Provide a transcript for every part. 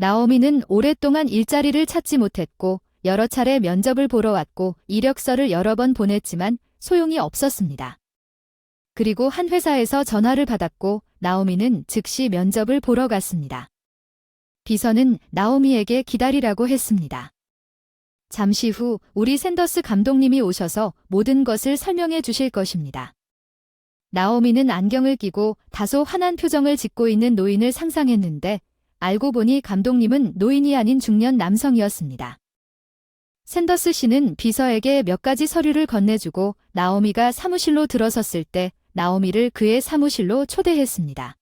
나오미는 오랫동안 일자리를 찾지 못했고 여러 차례 면접을 보러 왔고 이력서를 여러 번 보냈지만 소용이 없었습니다. 그리고 한 회사에서 전화를 받았고 나오미는 즉시 면접을 보러 갔습니다. 비서는 나오미에게 기다리라고 했습니다. 잠시 후 우리 샌더스 감독님이 오셔서 모든 것을 설명해 주실 것입니다. 나오미는 안경을 끼고 다소 환한 표정을 짓고 있는 노인을 상상했는데 알고 보니 감독님은 노인이 아닌 중년 남성이었습니다. 샌더스 씨는 비서에게 몇 가지 서류를 건네주고 나오미가 사무실로 들어섰을 때 나오미를 그의 사무실로 초대했습니다.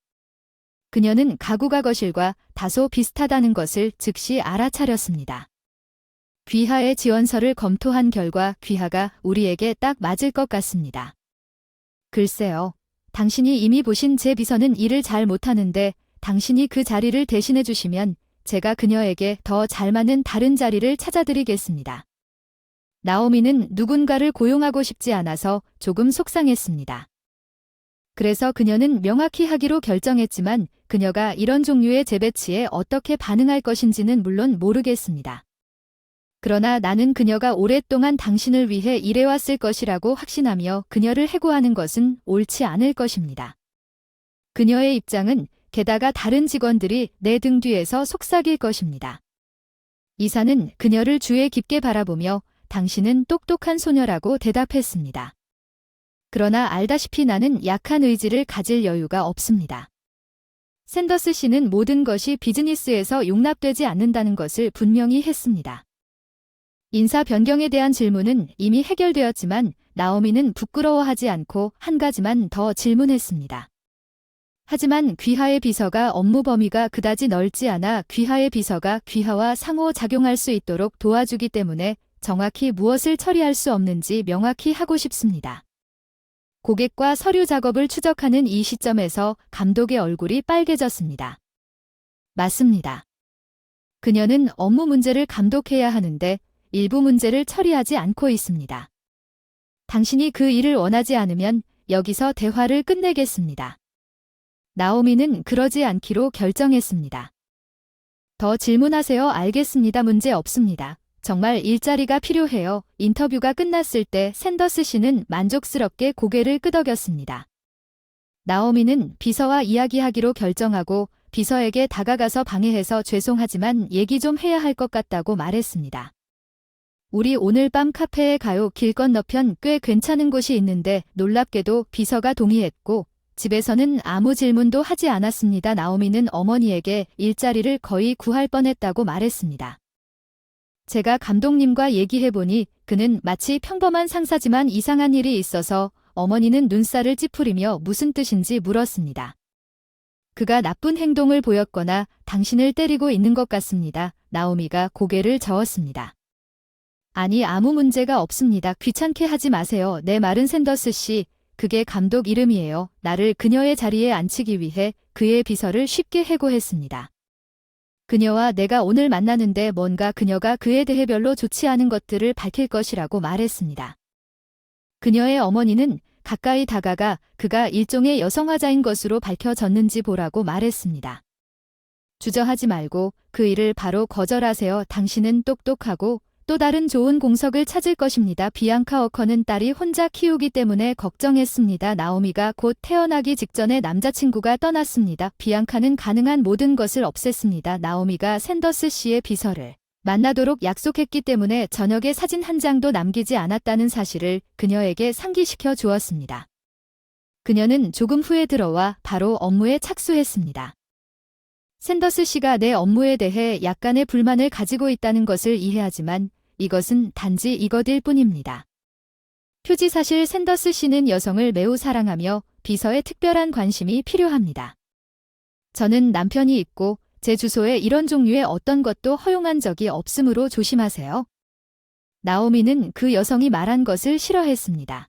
그녀는 가구가 거실과 다소 비슷하다는 것을 즉시 알아차렸습니다. 귀하의 지원서를 검토한 결과 귀하가 우리에게 딱 맞을 것 같습니다. 글쎄요. 당신이 이미 보신 제 비서는 일을 잘 못하는데 당신이 그 자리를 대신해 주시면 제가 그녀에게 더 잘 맞는 다른 자리를 찾아드리겠습니다. 나오미는 누군가를 고용하고 싶지 않아서 조금 속상했습니다. 그래서 그녀는 명확히 하기로 결정했지만 그녀가 이런 종류의 재배치에 어떻게 반응할 것인지는 물론 모르겠습니다. 그러나 나는 그녀가 오랫동안 당신을 위해 일해왔을 것이라고 확신하며 그녀를 해고하는 것은 옳지 않을 것입니다. 그녀의 입장은 게다가 다른 직원들이 내 등 뒤에서 속삭일 것입니다. 이사는 그녀를 주의 깊게 바라보며 당신은 똑똑한 소녀라고 대답했습니다. 그러나 알다시피 나는 약한 의지를 가질 여유가 없습니다. 샌더스 씨는 모든 것이 비즈니스에서 용납되지 않는다는 것을 분명히 했습니다. 인사 변경에 대한 질문은 이미 해결되었지만 나오미는 부끄러워하지 않고 한 가지만 더 질문했습니다. 하지만 귀하의 비서가 업무 범위가 그다지 넓지 않아 귀하의 비서가 귀하와 상호작용할 수 있도록 도와주기 때문에 정확히 무엇을 처리할 수 없는지 명확히 하고 싶습니다. 고객과 서류 작업을 추적하는 이 시점에서 감독의 얼굴이 빨개졌습니다. 맞습니다. 그녀는 업무 문제를 감독해야 하는데 일부 문제를 처리하지 않고 있습니다. 당신이 그 일을 원하지 않으면 여기서 대화를 끝내겠습니다. 나오미는 그러지 않기로 결정했습니다. 더 질문하세요. 알겠습니다. 문제 없습니다. 정말 일자리가 필요해요. 인터뷰가 끝났을 때 샌더스 씨는 만족스럽게 고개를 끄덕였습니다. 나오미는 비서와 이야기하기로 결정하고 비서에게 다가가서 방해해서 죄송하지만 얘기 좀 해야 할 것 같다고 말했습니다. 우리 오늘 밤 카페에 가요. 길 건너편 꽤 괜찮은 곳이 있는데 놀랍게도 비서가 동의했고 집에서는 아무 질문도 하지 않았습니다. 나오미는 어머니에게 일자리를 거의 구할 뻔했다고 말했습니다. 제가 감독님과 얘기해보니 그는 마치 평범한 상사지만 이상한 일이 있어서 어머니는 눈살을 찌푸리며 무슨 뜻인지 물었습니다. 그가 나쁜 행동을 보였거나 당신을 때리고 있는 것 같습니다. 나오미가 고개를 저었습니다. 아니 아무 문제가 없습니다. 귀찮게 하지 마세요. 내 말은 샌더스 씨. 그게 감독 이름이에요. 나를 그녀의 자리에 앉히기 위해 그의 비서를 쉽게 해고했습니다. 그녀와 내가 오늘 만나는데 뭔가 그녀가 그에 대해 별로 좋지 않은 것들을 밝힐 것이라고 말했습니다. 그녀의 어머니는 가까이 다가가 그가 일종의 여성화자인 것으로 밝혀졌는지 보라고 말했습니다. 주저하지 말고 그 일을 바로 거절하세요. 당신은 똑똑하고 또 다른 좋은 공석을 찾을 것입니다. 비앙카 워커는 딸이 혼자 키우기 때문에 걱정했습니다. 나오미가 곧 태어나기 직전에 남자친구가 떠났습니다. 비앙카는 가능한 모든 것을 없앴습니다. 나오미가 샌더스 씨의 비서를 만나도록 약속했기 때문에 저녁에 사진 한 장도 남기지 않았다는 사실을 그녀에게 상기시켜 주었습니다. 그녀는 조금 후에 들어와 바로 업무에 착수했습니다. 샌더스 씨가 내 업무에 대해 약간의 불만을 가지고 있다는 것을 이해하지만 이것은 단지 이것일 뿐입니다. 표지 사실 샌더스 씨는 여성을 매우 사랑하며 비서에 특별한 관심이 필요합니다. 저는 남편이 있고 제 주소에 이런 종류의 어떤 것도 허용한 적이 없으므로 조심하세요. 나오미는 그 여성이 말한 것을 싫어했습니다.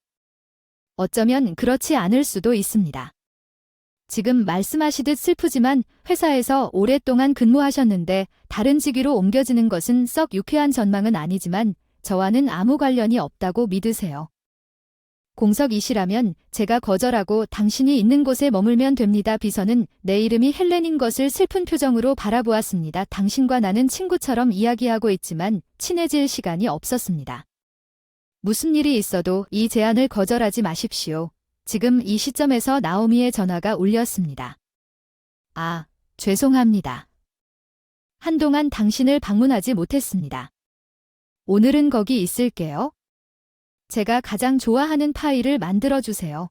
어쩌면 그렇지 않을 수도 있습니다. 지금 말씀하시듯 슬프지만 회사에서 오랫동안 근무하셨는데 다른 직위로 옮겨지는 것은 썩 유쾌한 전망은 아니지만 저와는 아무 관련이 없다고 믿으세요. 공석이시라면 제가 거절하고 당신이 있는 곳에 머물면 됩니다. 비서는 내 이름이 헬렌인 것을 슬픈 표정으로 바라보았습니다. 당신과 나는 친구처럼 이야기하고 있지만 친해질 시간이 없었습니다. 무슨 일이 있어도 이 제안을 거절하지 마십시오. 지금 이 시점에서 나오미의 전화가 울렸습니다. 아, 죄송합니다. 한동안 당신을 방문하지 못했습니다. 오늘은 거기 있을게요. 제가 가장 좋아하는 파이를 만들어주세요.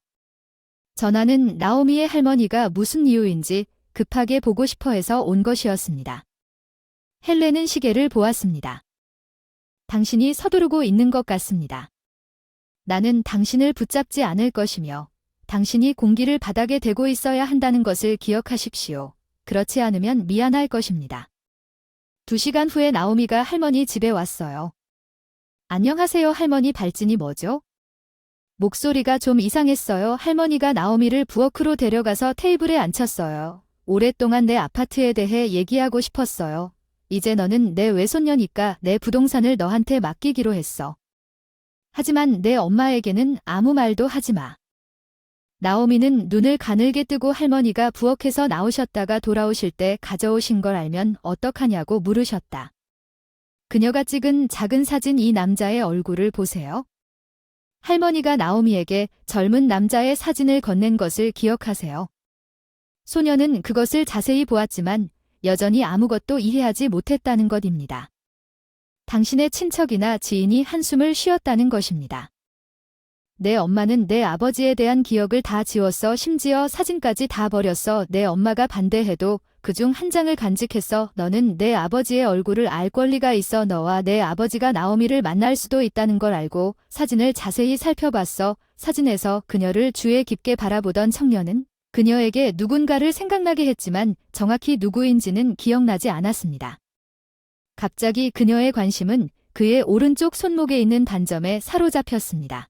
전화는 나오미의 할머니가 무슨 이유인지 급하게 보고 싶어 해서 온 것이었습니다. 헬렌은 시계를 보았습니다. 당신이 서두르고 있는 것 같습니다. 나는 당신을 붙잡지 않을 것이며 당신이 공기를 바닥에 대고 있어야 한다는 것을 기억하십시오. 그렇지 않으면 미안할 것입니다. 2시간 후에 나오미가 할머니 집에 왔어요. 안녕하세요. 할머니. 발진이 뭐죠? 목소리가 좀 이상했어요. 할머니가 나오미를 부엌으로 데려가서 테이블에 앉혔어요. 오랫동안 내 아파트에 대해 얘기하고 싶었어요. 이제 너는 내 외손녀니까 내 부동산을 너한테 맡기기로 했어. 하지만 내 엄마에게는 아무 말도 하지 마. 나오미는 눈을 가늘게 뜨고 할머니가 부엌에서 나오셨다가 돌아오실 때 가져오신 걸 알면 어떡하냐고 물으셨다. 그녀가 찍은 작은 사진. 이 남자의 얼굴을 보세요. 할머니가 나오미에게 젊은 남자의 사진을 건넨 것을 기억하세요. 소녀는 그것을 자세히 보았지만 여전히 아무것도 이해하지 못했다는 것입니다. 당신의 친척이나 지인이 한숨을 쉬었다는 것입니다. 내 엄마는 내 아버지에 대한 기억을 다 지웠어. 심지어 사진까지 다 버렸어. 내 엄마가 반대해도 그중 한 장을 간직했어. 너는 내 아버지의 얼굴을 알 권리가 있어. 너와 내 아버지가 나오미를 만날 수도 있다는 걸 알고 사진을 자세히 살펴봤어. 사진에서 그녀를 주의 깊게 바라보던 청년은 그녀에게 누군가를 생각나게 했지만 정확히 누구인지는 기억나지 않았습니다. 갑자기 그녀의 관심은 그의 오른쪽 손목에 있는 반점에 사로잡혔습니다.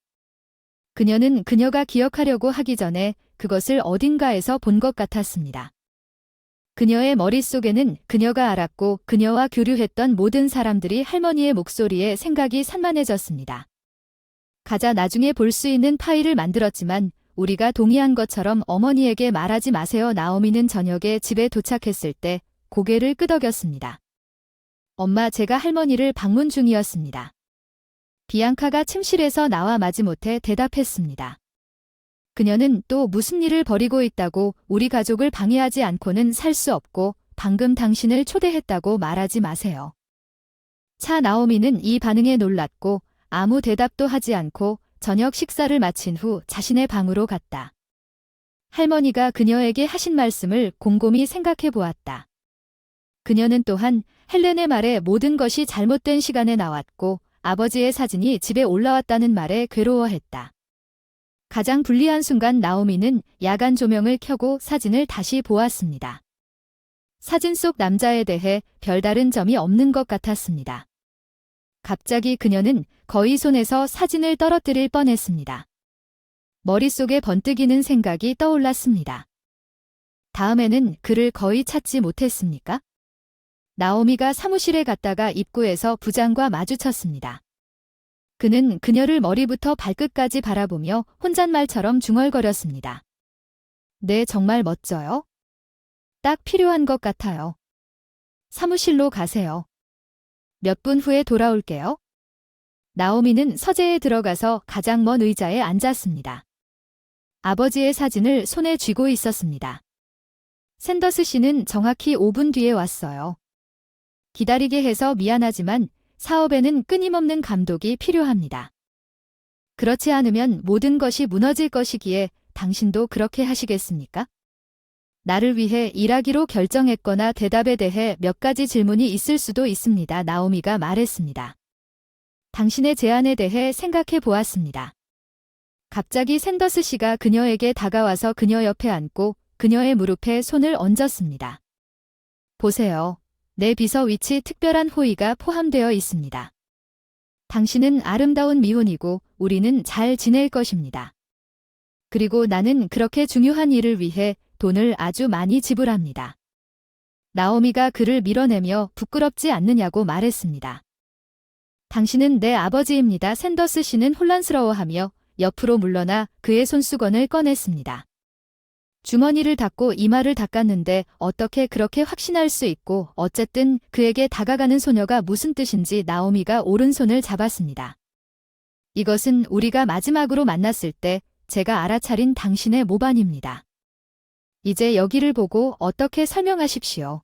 그녀는 그녀가 기억하려고 하기 전에 그것을 어딘가에서 본 것 같았습니다. 그녀의 머릿속에는 그녀가 알았고 그녀와 교류했던 모든 사람들이 할머니의 목소리에 생각이 산만해졌습니다. 가자. 나중에 볼 수 있는 파일을 만들었지만 우리가 동의한 것처럼 어머니에게 말하지 마세요. 나오미는 저녁에 집에 도착했을 때 고개를 끄덕였습니다. 엄마, 제가 할머니를 방문 중이었습니다. 비앙카가 침실에서 나와 마지못해 대답했습니다. 그녀는 또 무슨 일을 벌이고 있다고 우리 가족을 방해하지 않고는 살 수 없고 방금 당신을 초대했다고 말하지 마세요. 나오미는 이 반응에 놀랐고 아무 대답도 하지 않고 저녁 식사를 마친 후 자신의 방으로 갔다. 할머니가 그녀에게 하신 말씀을 곰곰이 생각해 보았다. 그녀는 또한 헬렌의 말에 모든 것이 잘못된 시간에 나왔고 아버지의 사진이 집에 올라왔다는 말에 괴로워했다. 가장 불리한 순간 나오미는 야간 조명을 켜고 사진을 다시 보았습니다. 사진 속 남자에 대해 별다른 점이 없는 것 같았습니다. 갑자기 그녀는 거의 손에서 사진을 떨어뜨릴 뻔했습니다. 머릿속에 번뜩이는 생각이 떠올랐습니다. 다음에는 그를 거의 찾지 못했습니까? 나오미가 사무실에 갔다가 입구에서 부장과 마주쳤습니다. 그는 그녀를 머리부터 발끝까지 바라보며 혼잣말처럼 중얼거렸습니다. 네, 정말 멋져요. 딱 필요한 것 같아요. 사무실로 가세요. 몇 분 후에 돌아올게요. 나오미는 서재에 들어가서 가장 먼 의자에 앉았습니다. 아버지의 사진을 손에 쥐고 있었습니다. 샌더스 씨는 정확히 5분 뒤에 왔어요. 기다리게 해서 미안하지만 사업에는 끊임없는 감독이 필요합니다. 그렇지 않으면 모든 것이 무너질 것이기에 당신도 그렇게 하시겠습니까? 나를 위해 일하기로 결정했거나 대답에 대해 몇 가지 질문이 있을 수도 있습니다. 나오미가 말했습니다. 당신의 제안에 대해 생각해 보았습니다. 갑자기 샌더스 씨가 그녀에게 다가와서 그녀 옆에 앉고 그녀의 무릎에 손을 얹었습니다. 보세요. 내 비서 위치 특별한 호의가 포함되어 있습니다. 당신은 아름다운 미혼이고 우리는 잘 지낼 것입니다. 그리고 나는 그렇게 중요한 일을 위해 돈을 아주 많이 지불합니다. 나오미가 그를 밀어내며 부끄럽지 않느냐고 말했습니다. 당신은 내 아버지입니다. 샌더스 씨는 혼란스러워하며 옆으로 물러나 그의 손수건을 꺼냈습니다. 주머니를 닫고 이마를 닦았는데 어떻게 그렇게 확신할 수 있고 어쨌든 그에게 다가가는 소녀가 무슨 뜻인지 나오미가 오른손을 잡았습니다. 이것은 우리가 마지막으로 만났을 때 제가 알아차린 당신의 모반입니다. 이제 여기를 보고 어떻게 설명하십시오.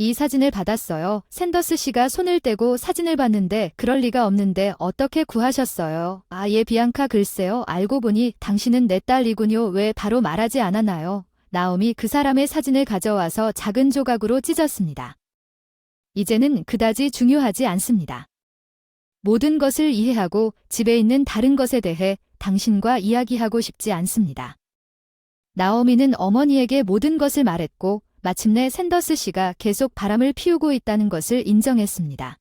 이 사진을 받았어요. 샌더스 씨가 손을 떼고 사진을 봤는데 그럴 리가 없는데 어떻게 구하셨어요? 아, 예, 비앙카 글쎄요. 알고 보니 당신은 내 딸이군요. 왜 바로 말하지 않았나요? 나오미 그 사람의 사진을 가져와서 작은 조각으로 찢었습니다. 이제는 그다지 중요하지 않습니다. 모든 것을 이해하고 집에 있는 다른 것에 대해 당신과 이야기하고 싶지 않습니다. 나오미는 어머니에게 모든 것을 말했고 마침내 샌더스 씨가 계속 바람을 피우고 있다는 것을 인정했습니다.